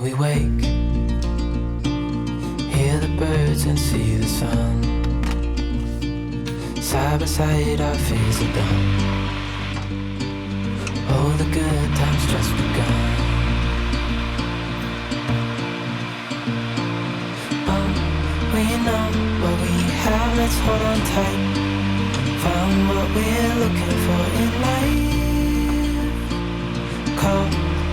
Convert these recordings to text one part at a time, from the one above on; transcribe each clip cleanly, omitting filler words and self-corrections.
we wake, hear the birds and see the sun. Side by side our fears are done. All the good times just begun. We know what we have, let's hold on tight. Found what we're looking for in life. Call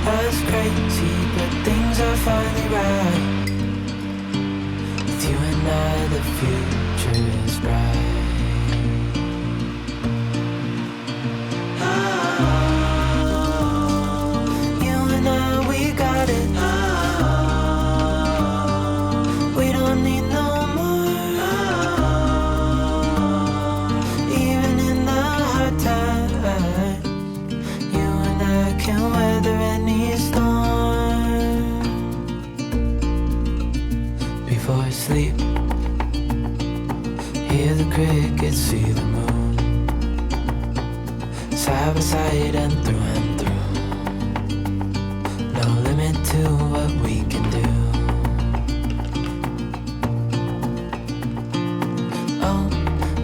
us crazy, but things are finally right. With you and I, the future is bright. You and I, we got it. We don't need no more. Even in the hard times, you and I can weather any storm. Before I sleep, hear the crickets, see the moon. Side by side and through. No limit to what we can do.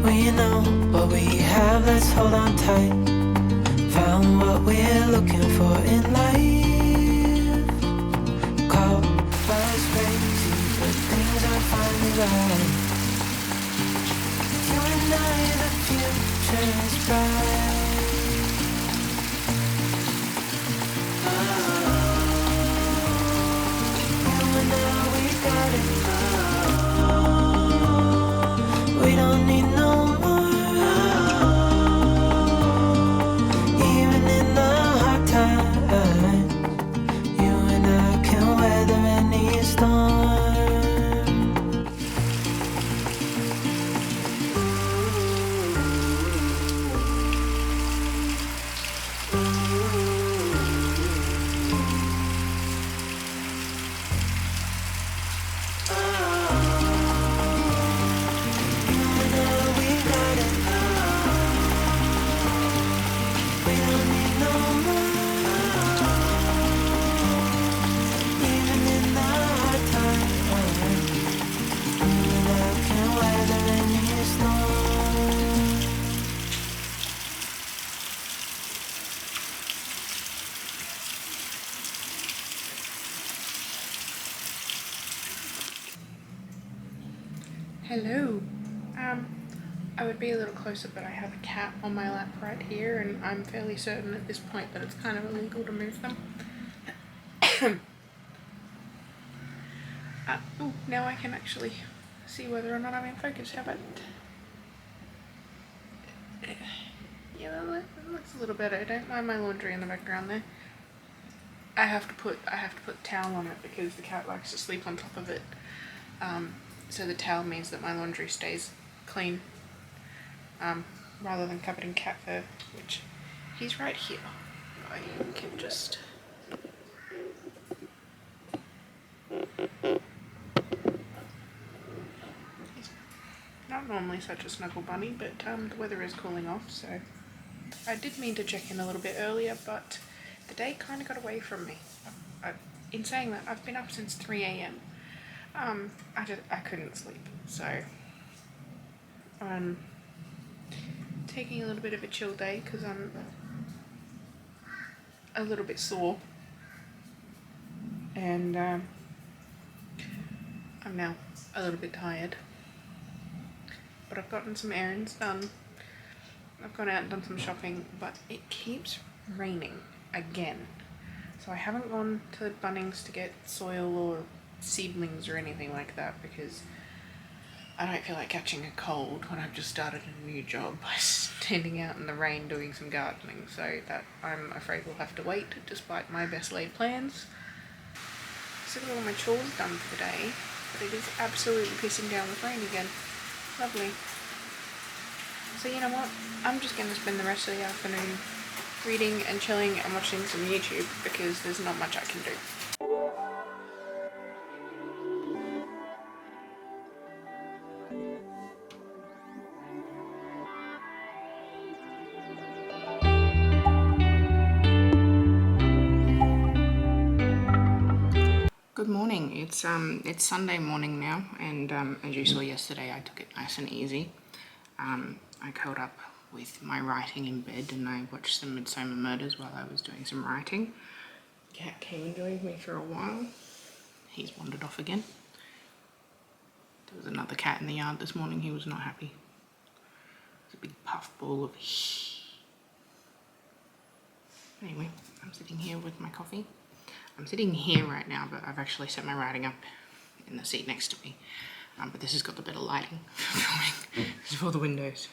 We know what we have, let's hold on tight. Found what we're looking for in life. Call us crazy, but things are finally right. You and I, the future is bright. You and I, we got it. We don't need no Hello. I would be a little closer, but I have a cat on my lap right here, and I'm fairly certain at this point that it's kind of illegal to move them. Oh, now I can actually see whether or not I'm in focus. How about... Yeah, that looks a little better. I don't mind my laundry in the background there. I have to put a towel on it because the cat likes to sleep on top of it. So the towel means that my laundry stays clean, rather than covered in cat fur, which he's right here. I can just... He's not normally such a snuggle bunny, but the weather is cooling off, so I did mean to check in a little bit earlier, but the day kind of got away from me. In saying that, I've been up since 3 a.m. I couldn't sleep, so I'm taking a little bit of a chill day because I'm a little bit sore, and I'm now a little bit tired, but I've gotten some errands done. I've gone out and done some shopping, but it keeps raining again, so I haven't gone to Bunnings to get soil or seedlings or anything like that because I don't feel like catching a cold when I've just started a new job by standing out in the rain doing some gardening, so that I'm afraid we'll have to wait despite my best laid plans. So I've got all my chores done for the day, but it is absolutely pissing down with rain again. Lovely. So you know what, I'm just going to spend the rest of the afternoon reading and chilling and watching some YouTube because there's not much I can do. Good morning. It's Sunday morning now, and as you saw yesterday, I took it nice and easy. I curled up with my writing in bed, and I watched some Midsomer Murders while I was doing some writing. Cat came and joined me for a while. He's wandered off again. There was another cat in the yard this morning. He was not happy. It was a big puffball of Anyway, I'm sitting here with my coffee. I'm sitting here right now, but I've actually set my writing up in the seat next to me. But this has got the better lighting for filming. It's for the windows.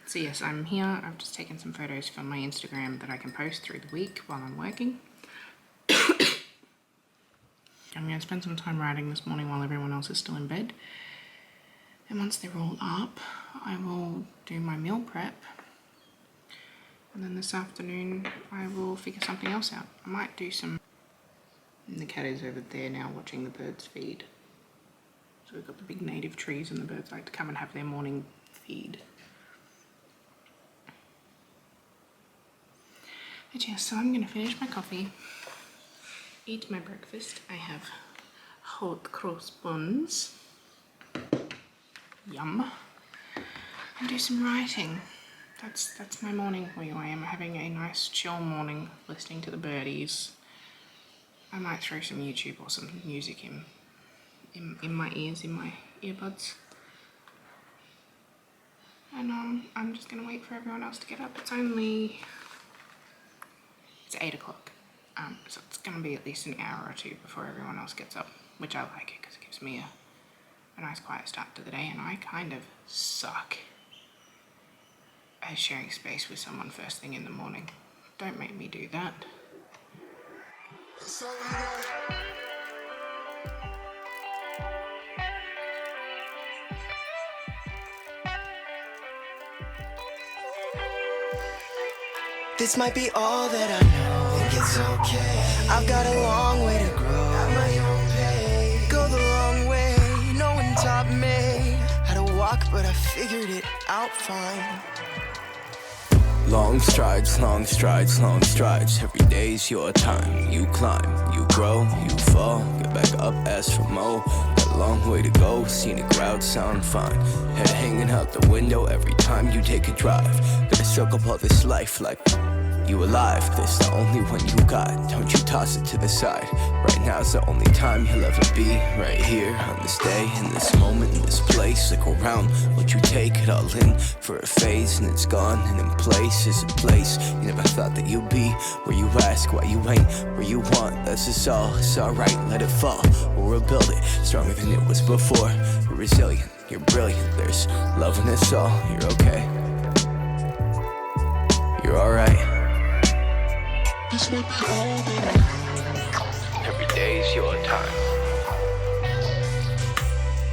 So yes, I'm here. I've just taken some photos from my Instagram that I can post through the week while I'm working. I'm going to spend some time writing this morning while everyone else is still in bed. And once they're all up, I will do my meal prep. And then this afternoon, I will figure something else out. I might do some... And the cat is over there now watching the birds feed. So we've got the big native trees and the birds like to come and have their morning feed. But yeah, so I'm going to finish my coffee, eat my breakfast. I have hot cross buns. Yum. And do some writing. That's my morning for you. I am having a nice chill morning listening to the birdies. I might throw some YouTube or some music in my ears, in my earbuds. And I'm just gonna wait for everyone else to get up. It's 8 o'clock. So it's gonna be at least an hour or two before everyone else gets up, which I like it because it gives me a nice quiet start to the day, and I kind of suck at sharing space with someone first thing in the morning. Don't make me do that. This might be all that I know. Think it's okay. I've got a long way to grow. At my own pace. Go the long way. No one taught me how to walk, but I figured it out fine. Long strides, long strides, long strides. Every day's your time. You climb, you grow, you fall. Get back up, ask for more. Got a long way to go, scenic route sound fine. Head hanging out the window every time you take a drive. Gotta soak up all this life like you alive. This the only one you got. Don't you toss it to the side. Right now's the only time you'll ever be. Right here on this day, in this moment, in this place. Look around, what you take it all in for a phase, and it's gone. And in place is a place you never thought that you'd be. Where you ask why you ain't where you want. That's just all. It's alright, let it fall. We'll rebuild it stronger than it was before. You're resilient, you're brilliant. There's love in us all. You're okay. You're alright. This might be all that I know. Every day's your time.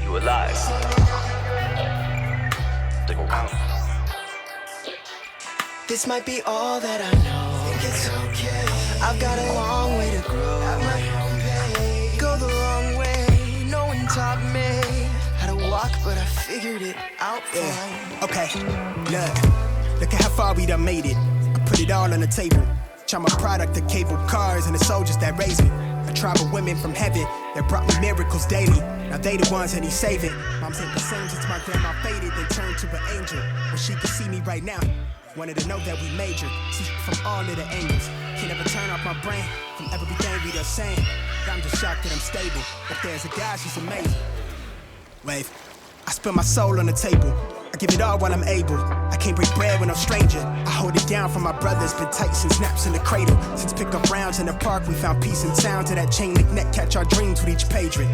You alive. Stick around. This might be all that I know. Think it's okay. I've got a long way to grow. At my own pace. Go the long way. No one taught me how to walk, but I figured it out fine. Okay, look at how far we done made it. I put it all on the table. I'm a product of cable cars and the soldiers that raised me. A tribe of women from heaven that brought me miracles daily. Now they the ones that he's saving. Mom said the same since my grandma faded, then turned to an angel. When she could see me right now, wanted to know that we major. See from all of the angles. Can't ever turn off my brain from everything we done saying. I'm just shocked that I'm stable. If there's a God, she's amazing. Wave. I spill my soul on the table. I give it all while I'm able. I can't break bread with no stranger. I hold it down for my brothers. Been tight since naps in the cradle. Since pickup rounds in the park, we found peace and sound to that chain link net. Catch our dreams with each page ring.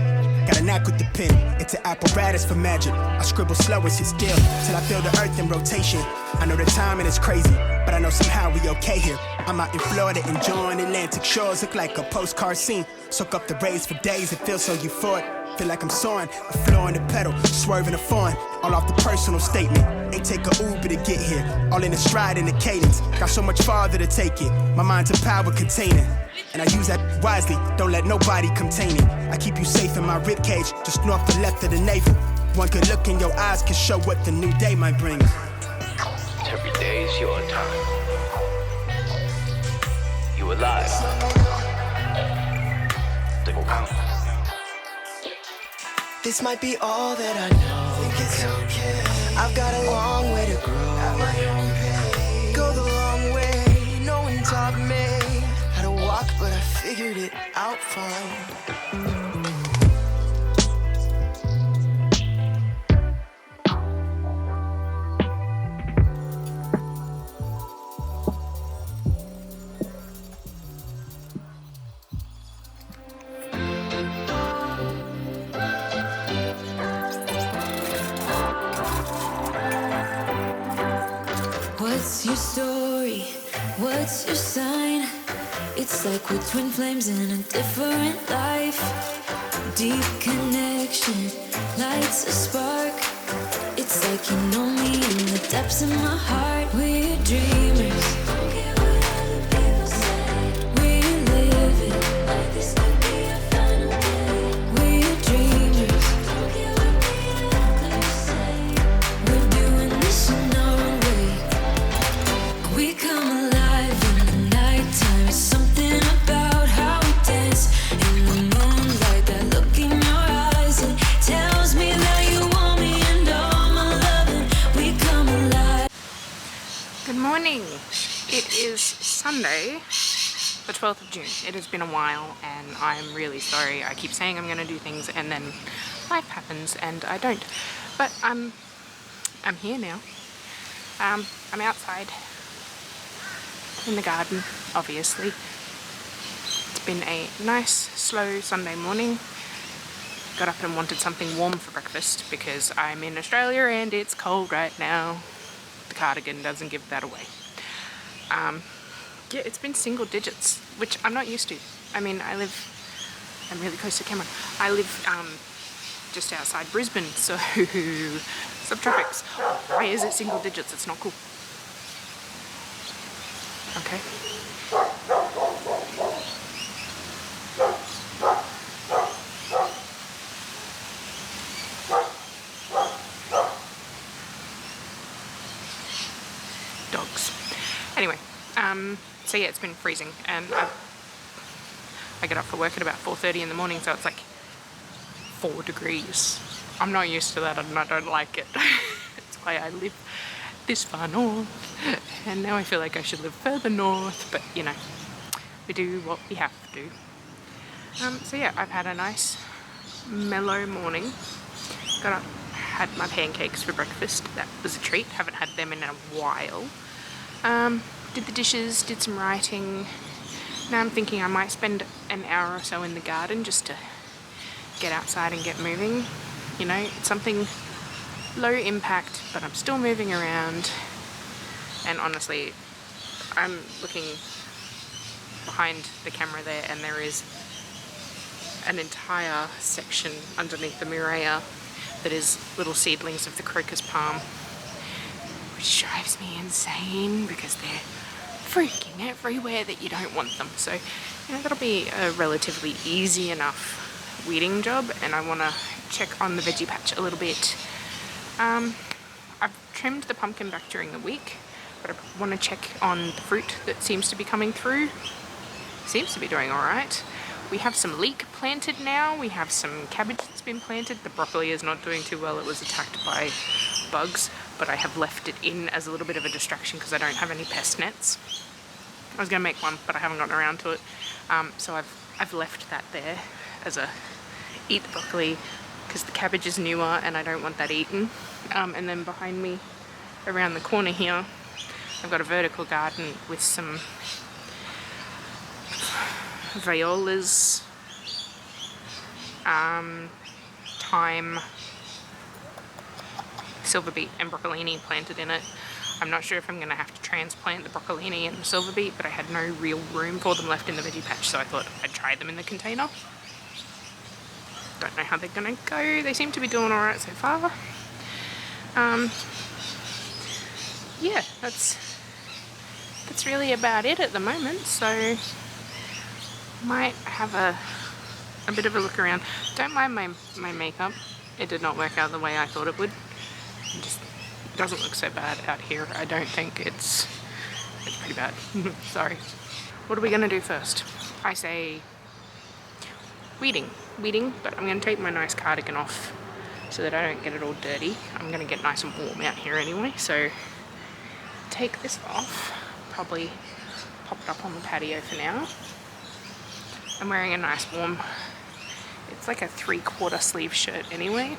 Got a knack with the pen. It's an apparatus for magic. I scribble slow and sit still till I feel the earth in rotation. I know the timing is crazy, but I know somehow we okay here. I'm out in Florida enjoying Atlantic shores. Look like a postcard scene. Soak up the rays for days. It feels so euphoric. Feel like I'm soaring, a floor in the pedal, swerving a foreign, all off the personal statement. Ain't take a Uber to get here, all in the stride and the cadence. Got so much farther to take it, my mind's a power container. And I use that wisely, don't let nobody contain it. I keep you safe in my ribcage, just north to left of the navel. One good look in your eyes can show what the new day might bring. Every day's your time. You alive. This might be all that I know. Think it's okay. I've got a long way to grow. At my own pace. Go the long way. No one taught me how to walk, but I figured it out fine. What's your story? What's your sign? It's like we're twin flames in a different life. Deep connection lights a spark. It's like you know me in the depths of my heart. We're dreamers. Don't care what other people say. We live it like this could be a final day. We're dreamers. Don't care what the others say. We're doing this in our own way. We come alive in the nighttime. Something about how we dance in the moonlight. That look in your eyes, it tells me that you want me and all my loving. We come alive. Good morning. It is Sunday, the 12th of June. It has been a while and I'm really sorry. I keep saying I'm going to do things and then life happens and I don't. But I'm here now. I'm outside in the garden, obviously. It's been a nice, slow Sunday morning. Got up and wanted something warm for breakfast because I'm in Australia and it's cold right now. The cardigan doesn't give that away. Yeah, it's been single digits, which I'm not used to. I mean, I'm really close to the camera. I live just outside Brisbane, so subtropics. Why is it single digits? It's not cool. Okay. Dogs. Anyway, so yeah, it's been freezing and I get up for work at about 4:30 in the morning, so it's like 4 degrees. I'm not used to that and I don't like it. That's why I live this far north, and now I feel like I should live further north, but you know, we do what we have to do. So yeah, I've had a nice mellow morning. Got up, had my pancakes for breakfast. That was a treat. Haven't had them in a while. Did the dishes, did some writing. Now I'm thinking I might spend an hour or so in the garden just to get outside and get moving. You know, it's something low impact, but I'm still moving around. And honestly, I'm looking behind the camera there and there is an entire section underneath the Murraya that is little seedlings of the crocus palm, which drives me insane because they're freaking everywhere that you don't want them. So, you know, that'll be a relatively easy enough weeding job, and I want to check on the Veggie Patch a little bit. I've trimmed the pumpkin back during the week, but I want to check on the fruit that seems to be coming through. Seems to be doing alright. We have some leek planted now. We have some cabbage that's been planted. The broccoli is not doing too well. It was attacked by bugs, but I have left it in as a little bit of a distraction because I don't have any pest nets. I was going to make one, but I haven't gotten around to it. So I've left that there as a eat the broccoli because the cabbage is newer and I don't want that eaten. And then behind me, around the corner here, I've got a vertical garden with some violas, thyme, silver beet and broccolini planted in it. I'm not sure if I'm going to have to transplant the broccolini and the silver beet, but I had no real room for them left in the Veggie Patch, so I thought I'd try them in the container. Don't know how they're going to go. They seem to be doing alright so far. Yeah, that's really about it at the moment, so might have a bit of a look around. Don't mind my makeup. It did not work out the way I thought it would. It just doesn't look so bad out here. I don't think it's pretty bad. Sorry. What are we gonna do first? I say weeding, but I'm going to take my nice cardigan off so that I don't get it all dirty. I'm going to get nice and warm out here anyway, so take this off, probably pop it up on the patio for now. I'm wearing a nice warm, it's like a 3/4 sleeve shirt anyway,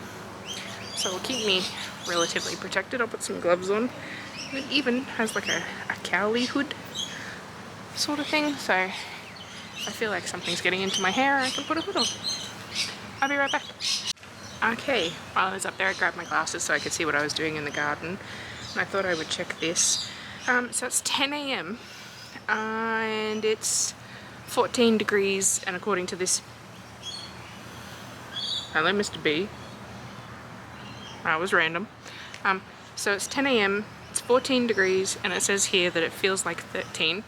so it'll keep me relatively protected. I'll put some gloves on. It even has like a cowlie hood sort of thing, so if I feel like something's getting into my hair, I can put a hood on. I'll be right back. Okay, while I was up there, I grabbed my glasses so I could see what I was doing in the garden, and I thought I would check this. So it's 10 a.m. And it's 14 degrees, and according to this... Hello, Mr. B. That was random. So it's 10 a.m., it's 14 degrees, and it says here that it feels like 13.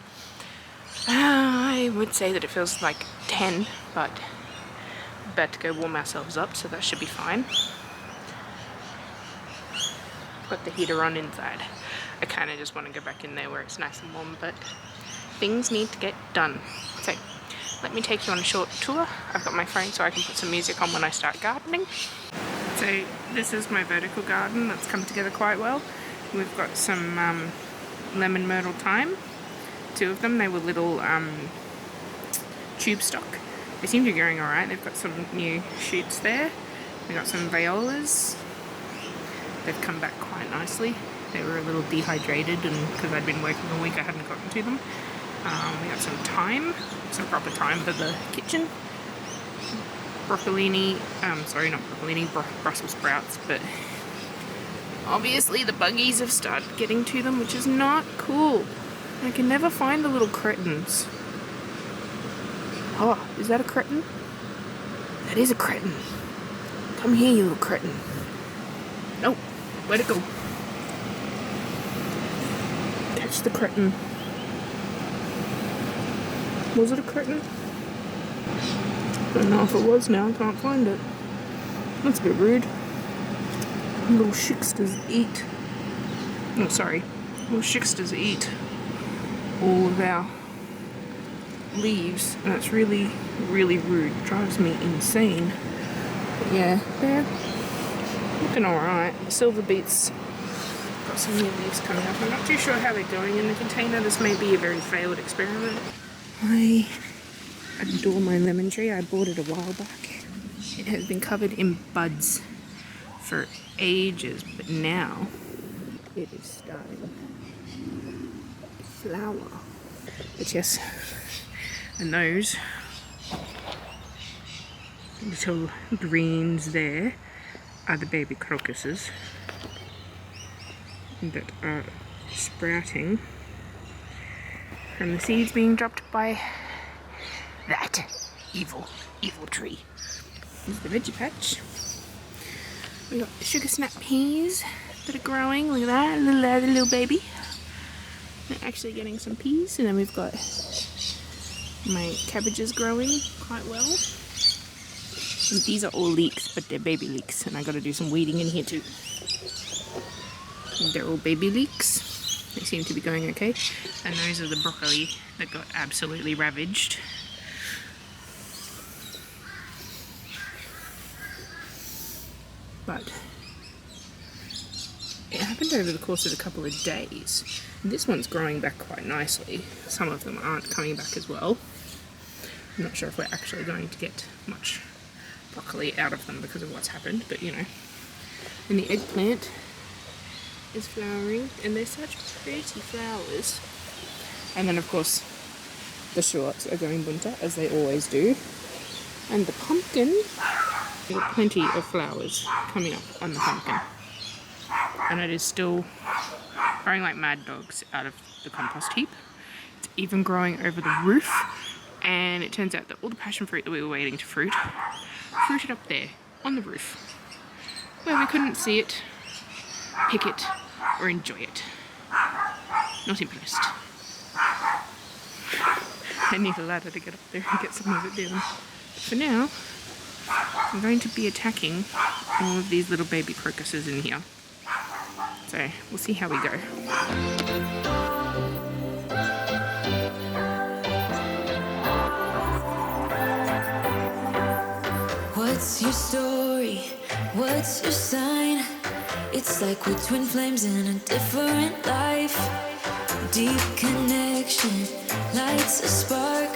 I would say that it feels like 10, but we're about to go warm ourselves up, so that should be fine. Put the heater on inside. I kind of just want to go back in there where it's nice and warm, but things need to get done. So let me take you on a short tour. I've got my phone so I can put some music on when I start gardening. So this is my vertical garden that's come together quite well. We've got some lemon myrtle thyme, 2 of them. They were little tube stock. They seem to be growing alright. They've got some new shoots there. We've got some violas. They've come back quite nicely. They were a little dehydrated, and because I'd been working all week I hadn't gotten to them. We got some thyme, some proper thyme for the kitchen. Broccolini, sorry, not broccolini, Brussels sprouts, but obviously the buggies have started getting to them, which is not cool. I can never find the little cretins. Oh, is that a cretin? That is a cretin. Come here, you little cretin. Nope, where'd it go? Catch the cretin. Was it a cretin? I don't know if it was now, I can't find it. That's a bit rude. Little shiksters eat. Oh, sorry. Little shiksters eat all of our leaves, and that's really, really rude. It drives me insane. But yeah, they're looking alright. The silver beets got some new leaves coming up. I'm not too sure how they're going in the container. This may be a very failed experiment. I adore my lemon tree. I bought it a while back. It has been covered in buds for ages, but now it is starting to flower. But yes, and those little greens there are the baby crocuses that are sprouting from the seeds being dropped by that evil tree. Here's the Veggie Patch. We got the sugar snap peas that are growing. Look at that, little baby. They're actually getting some peas, and then we've got my cabbages growing quite well. And these are all leeks, but they're baby leeks, and I got to do some weeding in here too. And they're all baby leeks. They seem to be going okay. And those are the broccoli that got absolutely ravaged. But it happened over the course of a couple of days. This one's growing back quite nicely. Some of them aren't coming back as well. I'm not sure if we're actually going to get much broccoli out of them because of what's happened, but you know. And the eggplant is flowering, and they're such pretty flowers. And then of course the shallots are going bunter, as they always do. And the pumpkin, we've got plenty of flowers coming up on the pumpkin. And it is still growing like mad dogs out of the compost heap. It's even growing over the roof, and it turns out that all the passion fruit that we were waiting to fruited up there on the roof, where we couldn't see it, pick it, or enjoy it. Not impressed. I need a ladder to get up there and get some of it down. For now, I'm going to be attacking all of these little baby crocuses in here. So we'll see how we go. What's your story? What's your sign? It's like we're twin flames in a different life. Deep connection lights a spark.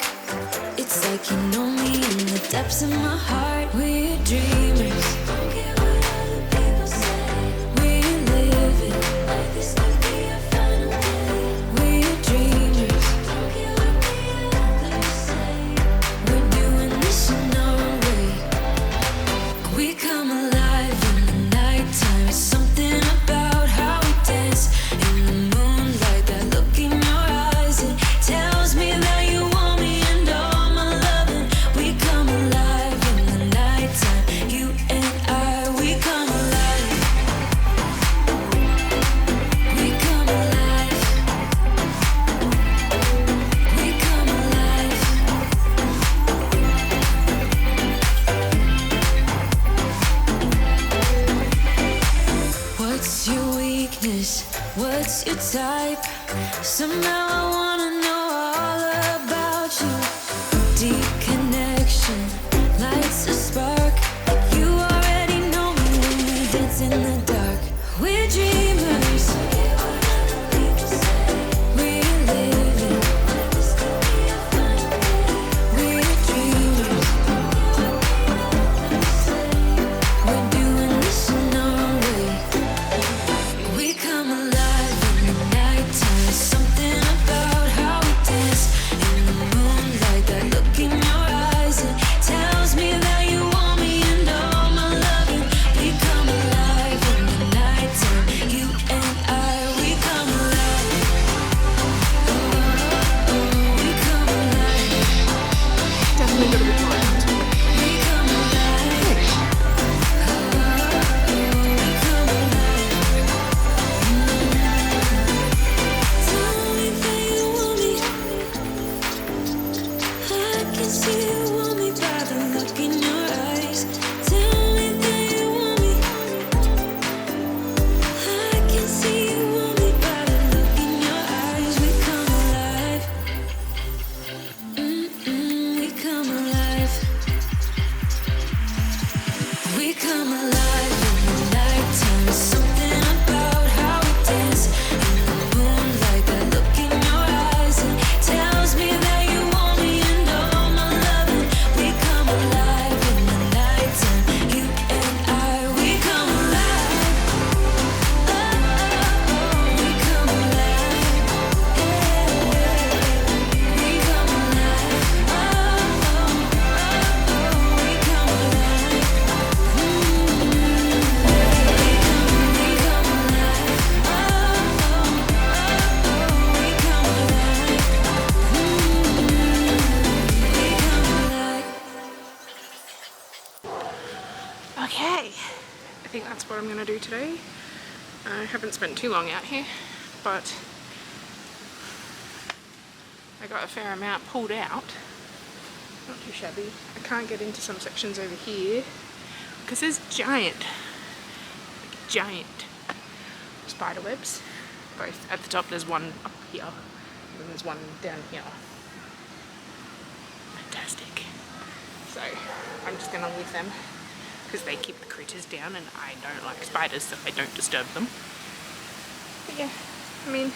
It's like you know me in the depths of my heart. We're dreamers. Don't care what other people say. We're living like this could be a final day. We're dreamers. Don't care what the others say. We're doing this in our way. We come alive in the nighttime. It's something about how we dance in the moonlight. That look in your eyes, it tells me that you want me and all my loving. We come alive in the nighttime. You and I, we come alive. We come alive. We come alive. What's your weakness? What's your type? Somehow I wanna know all about you. Deep connection lights a spark. You already know me when we dance in the dark. We're dreamers. We're living. We're dreamers. We're doing this in our way. We come alive in the nighttime. Something about how we dance in the moonlight. That look in your eyes, it tells me that you want me and all my loving. We come alive in the nighttime. You and I, we come alive. We come alive. Definitely got a bit more out. We come alive. We come alive. Tell me that you want me. I can see you want me by the look in your eyes. Tell me that you want me. I can see you want me by the look in your eyes. We come alive. We come alive. We come alive in the nighttime. Something about how we dance in the moonlight. That look in your eyes, it tells me that you want me and all my loving. We come alive in the nighttime. You and I, we come alive. Oh, we come alive. We come alive. We come alive. Okay, I think that's what I'm going to do today. I haven't spent too long out here, but I got a fair amount pulled out. Not too shabby. I can't get into some sections over here because there's giant spider webs. Both at the top, there's one up here, and then there's one down here. Fantastic. So I'm just gonna leave them because they keep the critters down, and I don't like spiders, so I don't disturb them. But yeah, I mean,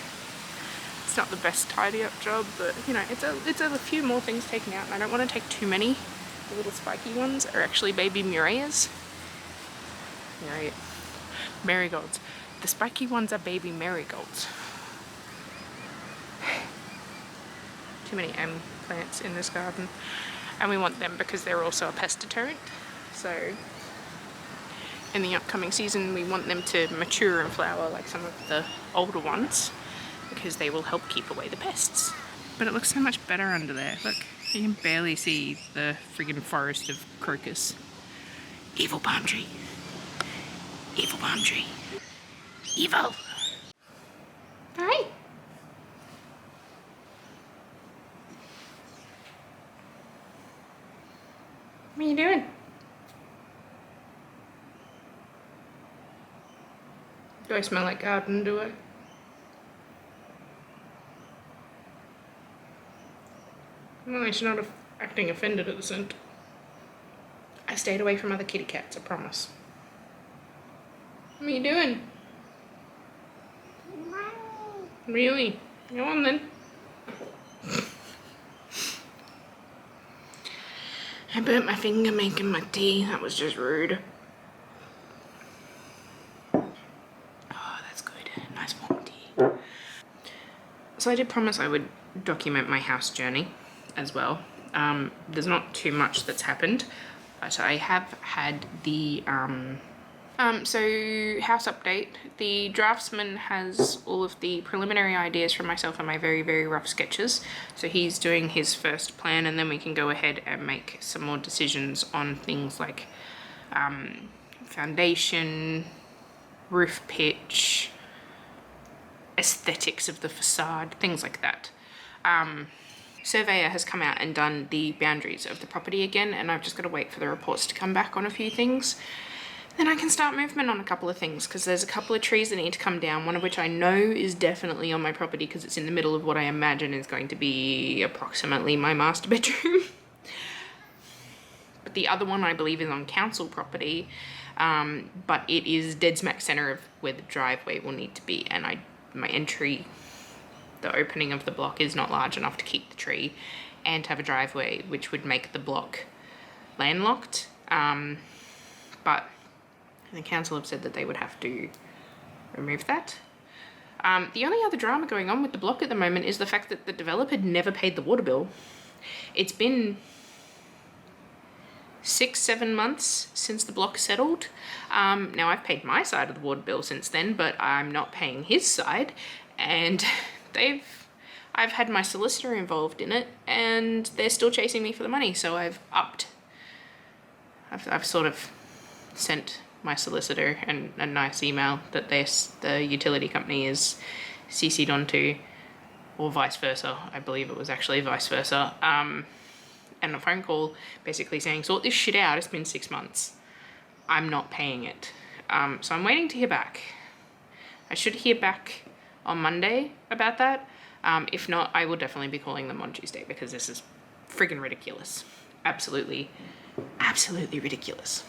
it's not the best tidy up job, but you know, it's a few more things taken out, and I don't want to take too many. The little spiky ones are actually baby murrayas. Marigolds. The spiky ones are baby marigolds. Too many plants in this garden, and we want them because they're also a pest deterrent. So in the upcoming season we want them to mature and flower like some of the older ones, because they will help keep away the pests. But it looks so much better under there. Look, you can barely see the friggin' forest of crocus. Evil palm tree. Evil palm tree. Evil. Hi. What are you doing? Do I smell like garden, do I? Well, she's not acting offended at the scent. I stayed away from other kitty cats, I promise. What are you doing? Really? Go on then. I burnt my finger making my tea. That was just rude. Oh, that's good. Nice warm tea. So I did promise I would document my house journey as well. There's not too much that's happened, but I have had the so house update. The draftsman has all of the preliminary ideas from myself and my very, very rough sketches. So he's doing his first plan, and then we can go ahead and make some more decisions on things like foundation, roof pitch, aesthetics of the facade, things like that. Surveyor has come out and done the boundaries of the property again, and I've just got to wait for the reports to come back on a few things. Then I can start movement on a couple of things, because there's a couple of trees that need to come down, one of which I know is definitely on my property because it's in the middle of what I imagine is going to be approximately my master bedroom. But the other one I believe is on council property, but it is dead smack center of where the driveway will need to be, and my entry, the opening of the block is not large enough to keep the tree and have a driveway, which would make the block landlocked. But the council have said that they would have to remove that. The only other drama going on with the block at the moment is the fact that the developer never paid the water bill. It's been 6-7 months since the block settled. Now I've paid my side of the water bill since then, but I'm not paying his side, and I've had my solicitor involved in it, and they're still chasing me for the money, so I've sort of sent my solicitor and a nice email that the utility company is CC'd onto, or vice versa. I believe it was actually vice versa. And a phone call basically saying, sort this shit out, it's been 6 months. I'm not paying it. So I'm waiting to hear back. I should hear back on Monday about that. If not, I will definitely be calling them on Tuesday, because this is friggin' ridiculous. Absolutely, absolutely ridiculous.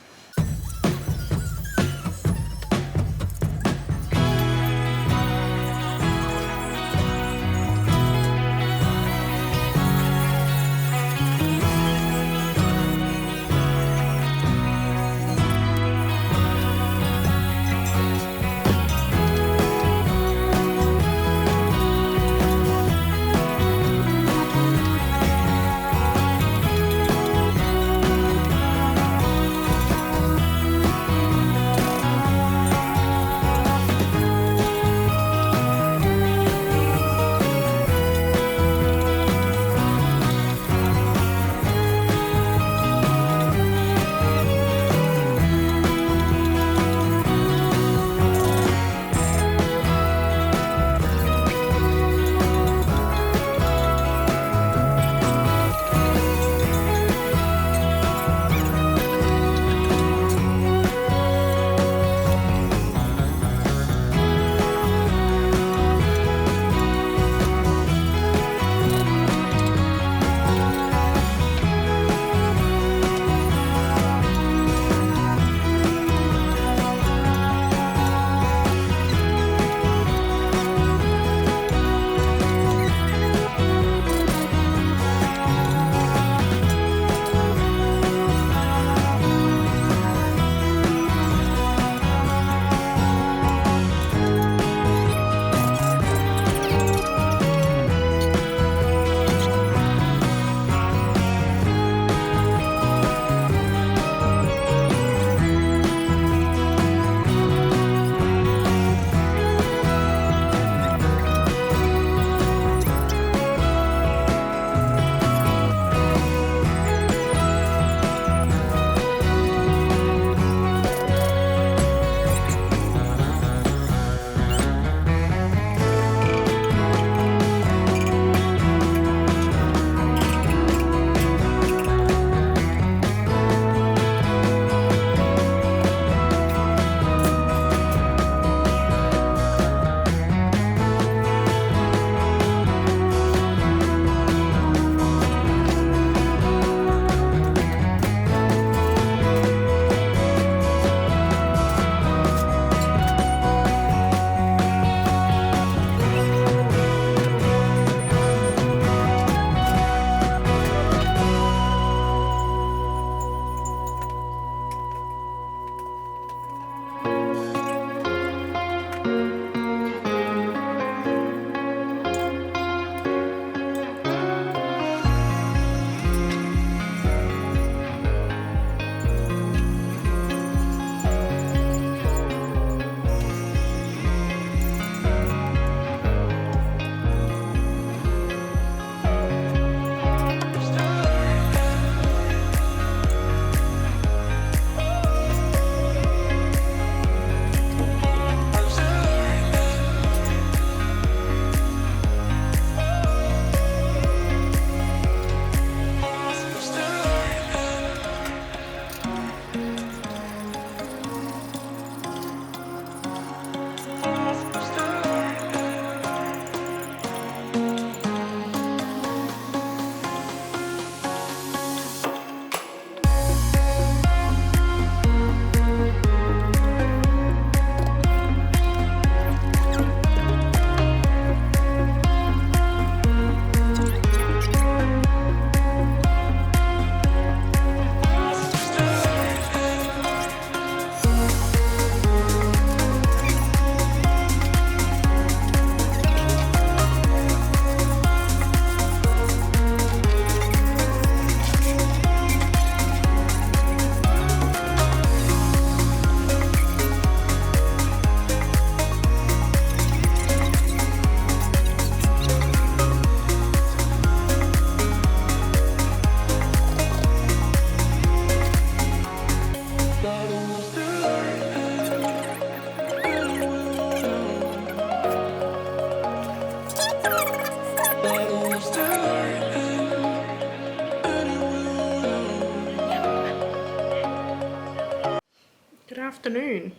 afternoon.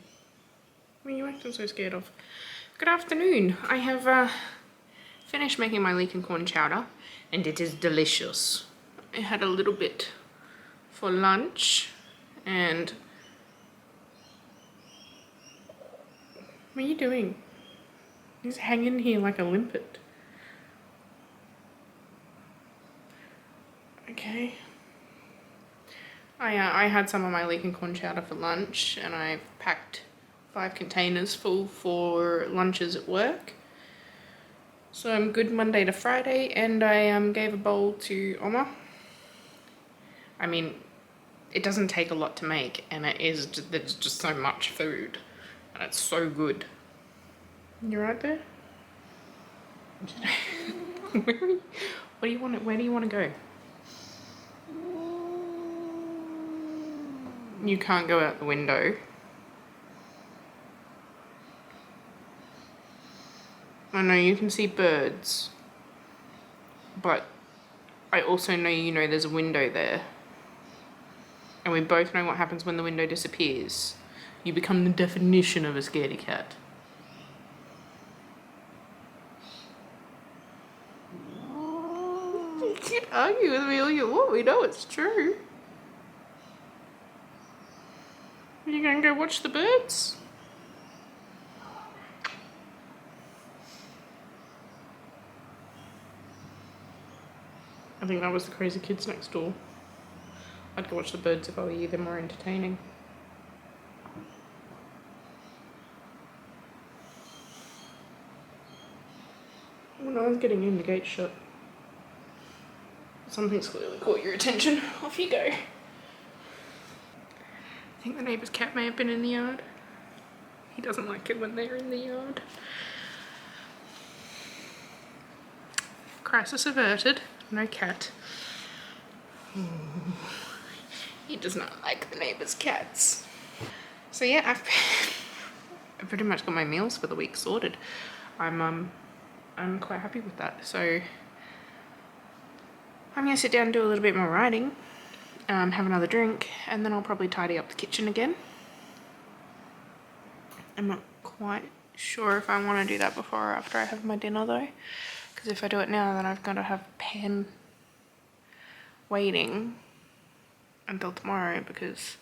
What are you acting so scared of? Good afternoon. I have finished making my leek and corn chowder, and it is delicious. I had a little bit for lunch, and what are you doing? He's hanging here like a limpet. Okay. I had some of my leek and corn chowder for lunch, and I've packed 5 containers full for lunches at work. So I'm good Monday to Friday, and I gave a bowl to Oma. I mean, it doesn't take a lot to make, and there's just so much food, and it's so good. You right there? Where do you want to go? You can't go out the window. I know you can see birds, but I also know you know there's a window there. And we both know what happens when the window disappears. You become the definition of a scaredy cat. You can't argue with me all you want, we know it's true. Are you gonna go watch the birds? I think that was the crazy kids next door. I'd go watch the birds if I were you, they're more entertaining. When I was getting in, the gate shut. Something's clearly caught your attention. Off you go. I think the neighbour's cat may have been in the yard. He doesn't like it when they're in the yard. Crisis averted. No cat. He does not like the neighbour's cats. So yeah, I've pretty much got my meals for the week sorted. I'm quite happy with that. So I'm gonna sit down and do a little bit more writing, have another drink, and then I'll probably tidy up the kitchen again. I'm not quite sure if I want to do that before or after I have my dinner though, because if I do it now, then I've got to have pan waiting until tomorrow because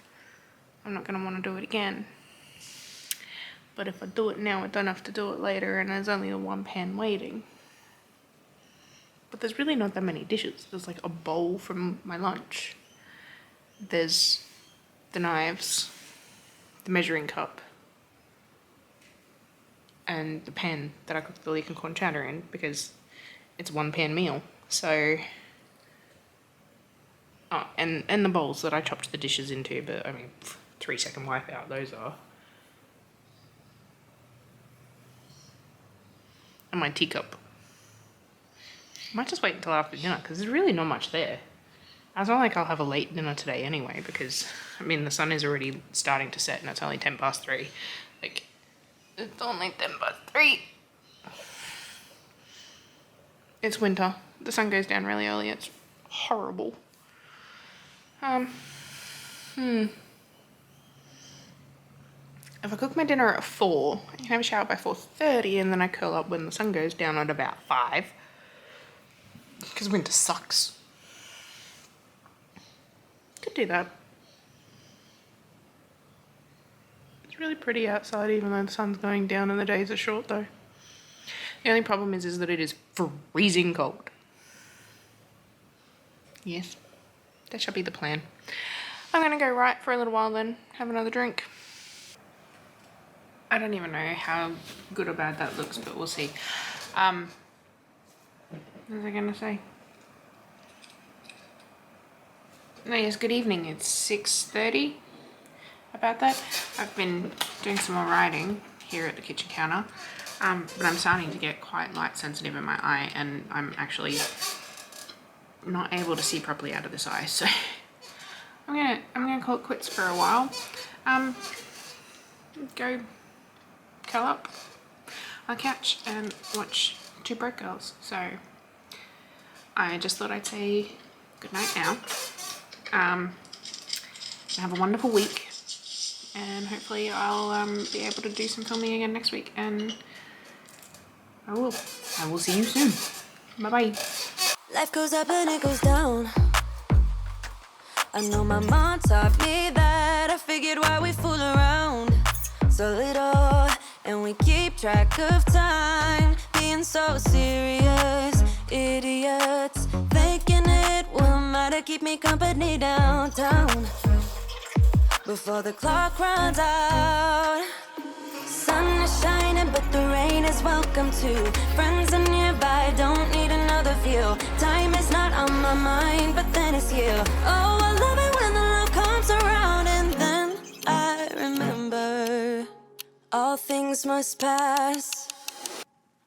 I'm not going to want to do it again. But if I do it now, I don't have to do it later, and there's only the one pan waiting. But there's really not that many dishes. There's like a bowl from my lunch. There's the knives, the measuring cup, and the pan that I cook the leek and corn chowder in because it's a 1-pan meal. So, oh, and the bowls that I chopped the dishes into, but I mean, 3-second wipe out, those are. And my teacup. I might just wait until after dinner because there's really not much there. It's not like I'll have a late dinner today anyway because, I mean, the sun is already starting to set and it's only 3:10. Like, it's only 3:10. It's winter. The sun goes down really early. It's horrible. If I cook my dinner at 4, I can have a shower by 4:30 and then I curl up when the sun goes down at about 5. Because winter sucks. Could do that. It's really pretty outside even though the sun's going down and the days are short though. The only problem is that it is freezing cold. Yes, that shall be the plan. I'm going to go write for a little while then, have another drink. I don't even know how good or bad that looks, but we'll see. What was I going to say? No, yes, good evening. It's 6:30. About that. I've been doing some more writing here at the kitchen counter, but I'm starting to get quite light sensitive in my eye, and I'm actually not able to see properly out of this eye, so I'm gonna call it quits for a while. Go curl up on the couch and watch Two Broke Girls. So I just thought I'd say good night now. Have a wonderful week, and hopefully I'll be able to do some filming again next week, and I will see you soon. Bye bye. Life goes up and it goes down. I know my mom taught me that. I figured why we fool around so little, and we keep track of time, being so serious. Idiots thinking it will matter, keep me company downtown before the clock runs out. Sun is shining, but the rain is welcome too. Friends are nearby, don't need another view. Time is not on my mind, but then it's you. Oh, I love it when the love comes around, and then I remember all things must pass.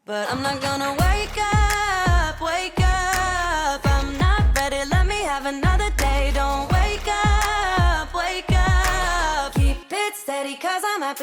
But I'm not gonna wake up, wake up. I'm not ready, let me have another day. Don't wake up, wake up. Keep it steady, 'cause I'm happy.